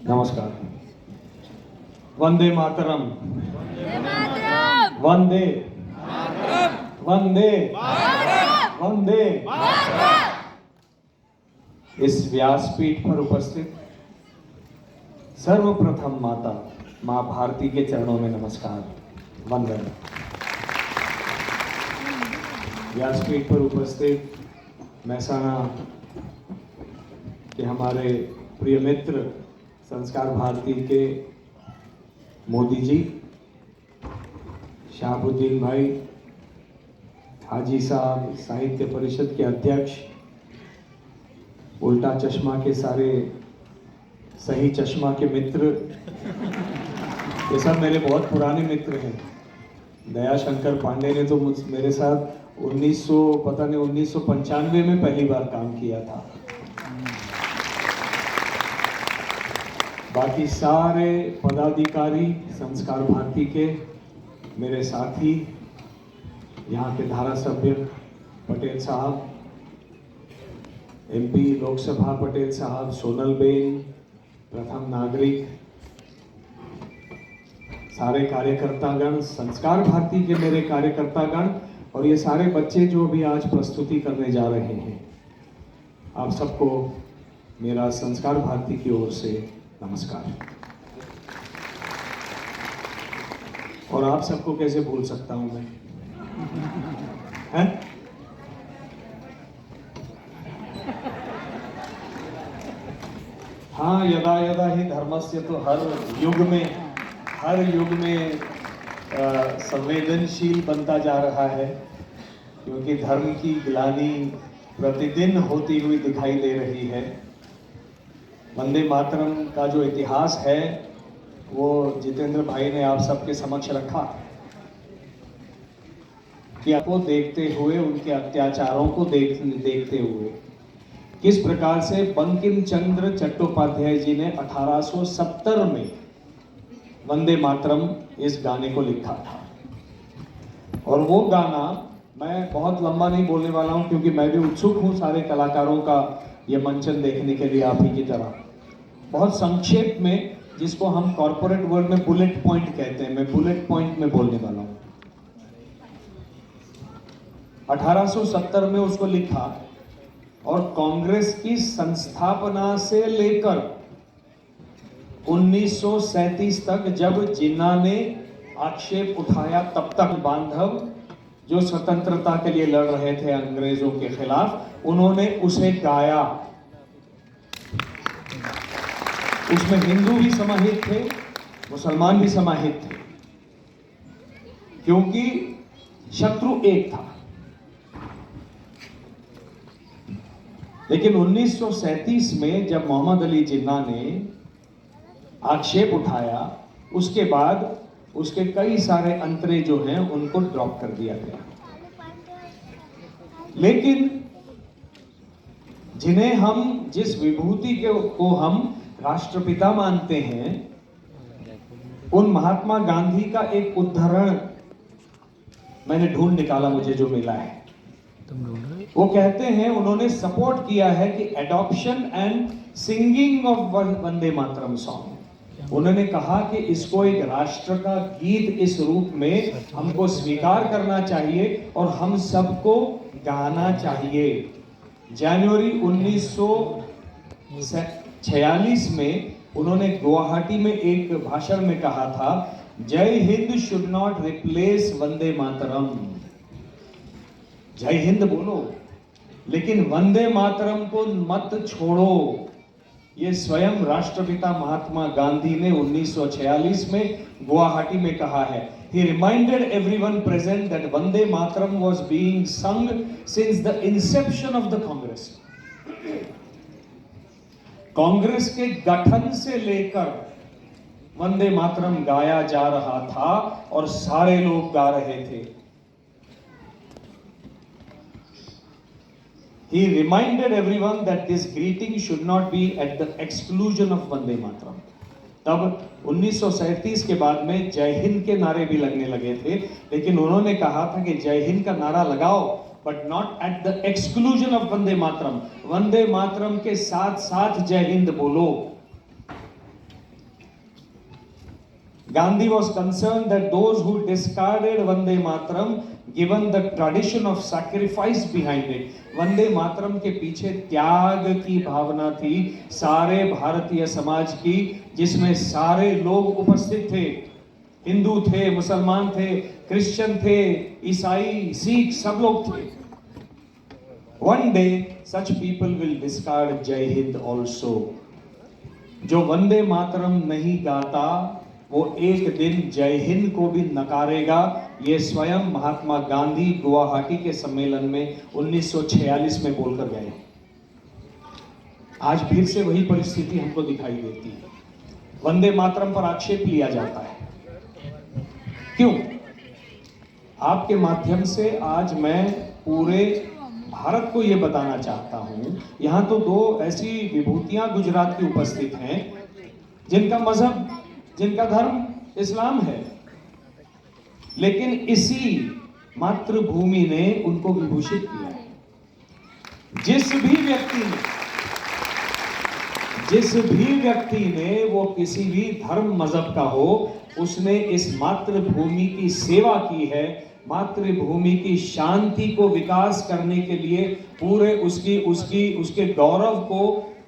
नमस्कार। वंदे मातरम। वंदे वंदे वंदे। इस व्यासपीठ पर उपस्थित सर्वप्रथम माता मां भारती के चरणों में नमस्कार, वंदन। व्यासपीठ पर उपस्थित महसाणा के हमारे प्रिय मित्र संस्कार भारती के मोदी जी, शहाबुद्दीन भाई, हाजी साहब, साहित्य परिषद के अध्यक्ष, उल्टा चश्मा के सारे सही चश्मा के मित्र, ये सब मेरे बहुत पुराने मित्र हैं। दया शंकर पांडे ने तो मेरे साथ 1995 में पहली बार काम किया था। बाकी सारे पदाधिकारी संस्कार भारती के, मेरे साथी, यहाँ के धारा सभ्य पटेल साहब, एमपी लोकसभा पटेल साहब, सोनल बेन, प्रथम नागरिक, सारे कार्यकर्तागण, संस्कार भारती के मेरे कार्यकर्तागण और ये सारे बच्चे जो भी आज प्रस्तुति करने जा रहे हैं, आप सबको मेरा संस्कार भारती की ओर से नमस्कार। और आप सबको कैसे भूल सकता हूं मैं, हैं? हाँ, यदा यदा ही धर्मस्य, तो हर युग में संवेदनशील बनता जा रहा है, क्योंकि धर्म की ग्लानि प्रतिदिन होती हुई दिखाई दे रही है। वंदे मातरम का जो इतिहास है वो जितेंद्र भाई ने आप सबके समक्ष रखा कि आपको देखते हुए, उनके अत्याचारों को देखते हुए किस प्रकार से बंकिम चंद्र चट्टोपाध्याय जी ने 1870 में वंदे मातरम इस गाने को लिखा था। और वो गाना, मैं बहुत लंबा नहीं बोलने वाला हूं क्योंकि मैं भी उत्सुक हूं सारे कलाकारों का ये मंचन देखने के लिए, आप ही की तरह। बहुत संक्षेप में, जिसको हम कॉर्पोरेट वर्ड में बुलेट पॉइंट कहते हैं, मैं बुलेट पॉइंट में बोलने वाला हूं। 1870 में उसको लिखा और कांग्रेस की संस्थापना से लेकर 1937 तक जब जिन्ना ने आक्षेप उठाया, तब तक बांधव जो स्वतंत्रता के लिए लड़ रहे थे अंग्रेजों के खिलाफ, उन्होंने उसे गाया। उसमें हिंदू भी समाहित थे, मुसलमान भी समाहित थे, क्योंकि शत्रु एक था। लेकिन 1937 में जब मोहम्मद अली जिन्ना ने आक्षेप उठाया, उसके बाद उसके कई सारे अंतरे जो हैं उनको ड्रॉप कर दिया गया। लेकिन जिस विभूति को हम राष्ट्रपिता मानते हैं, उन महात्मा गांधी का एक उद्धरण मैंने ढूंढ निकाला, मुझे जो मिला है। वो कहते हैं, उन्होंने सपोर्ट किया है कि adoption and singing of Vande Mataram song. उन्होंने कहा कि इसको एक राष्ट्र का गीत इस रूप में हमको स्वीकार करना चाहिए और हम सबको गाना चाहिए। जनवरी 1946 में उन्होंने गुवाहाटी में एक भाषण में कहा था, जय Hind should not replace Vande Mataram. जय हिंद बोलो, लेकिन वंदे मातरम को मत छोड़ो। ये स्वयं राष्ट्रपिता महात्मा गांधी ने 1946 में गुवाहाटी में कहा है। He reminded everyone present that Vande Mataram was being sung since the inception of the Congress. Congress के गठन से लेकर वंदे मातरम गाया जा रहा था और सारे लोग गा रहे थे। He reminded everyone that this greeting should not be at the exclusion of Vande Mataram. तब 1937 के बाद में जय हिंद के नारे भी लगने लगे थे, लेकिन उन्होंने कहा था कि जय हिंद का नारा लगाओ but not at the exclusion of Vande Mataram. Vande Mataram के साथ साथ जय हिंद बोलो। Gandhi was concerned that those who discarded Vande Mataram, given the tradition of sacrifice behind it, वंदे मातरम के पीछे त्याग की भावना थी सारे भारतीय समाज की, जिसमें सारे लोग उपस्थित थे। हिंदू थे, मुसलमान थे, क्रिश्चियन थे, ईसाई, सिख, सब लोग थे। One day such people will discard जय हिंद also। जो वंदे मातरम नहीं गाता वो एक दिन जय हिंद को भी नकारेगा। ये स्वयं महात्मा गांधी गुवाहाटी के सम्मेलन में 1946 में बोलकर गए। आज फिर से वही परिस्थिति हमको दिखाई देती है। वंदे मातरम पर आक्षेप लिया जाता है। क्यों? आपके माध्यम से आज मैं पूरे भारत को यह बताना चाहता हूं, यहां तो दो ऐसी विभूतियां गुजरात की उपस्थित हैं जिनका मजहब, जिनका धर्म इस्लाम है, लेकिन इसी मातृभूमि ने उनको विभूषित किया है। जिस भी व्यक्ति ने वो किसी भी धर्म मजहब का हो, उसने इस मातृभूमि की सेवा की है। मातृभूमि की शांति को विकास करने के लिए पूरे उसके गौरव को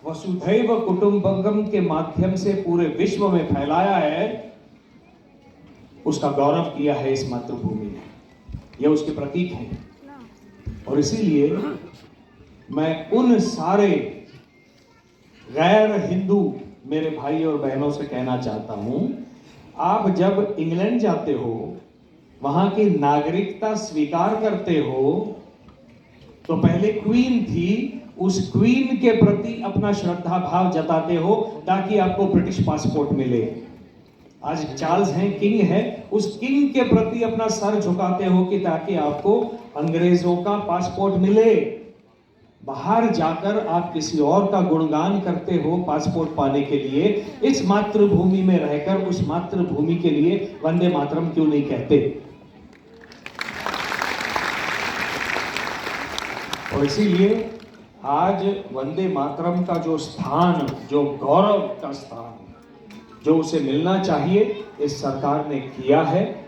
वसुधैव कुटुंबकम के माध्यम से पूरे विश्व में फैलाया है। उसका गौरव किया है इस मातृभूमि ने, यह उसके प्रतीक हैं। और इसीलिए मैं उन सारे गैर हिंदू मेरे भाई और बहनों से कहना चाहता हूं, आप जब इंग्लैंड जाते हो, वहां की नागरिकता स्वीकार करते हो, तो पहले क्वीन थी, उस क्वीन के प्रति अपना श्रद्धा भाव जताते हो ताकि आपको ब्रिटिश पासपोर्ट मिले। आज चार्ल्स हैं, किंग है, उस किंग के प्रति अपना सर झुकाते हो कि ताकि आपको अंग्रेजों का पासपोर्ट मिले। बाहर जाकर आप किसी और का गुणगान करते हो पासपोर्ट पाने के लिए, इस मातृभूमि में रहकर उस मातृभूमि के लिए वंदे मातरम क्यों नहीं कहते? और इसीलिए आज वंदे मातरम का जो स्थान, जो गौरव का स्थान, जो उसे मिलना चाहिए, इस सरकार ने किया है।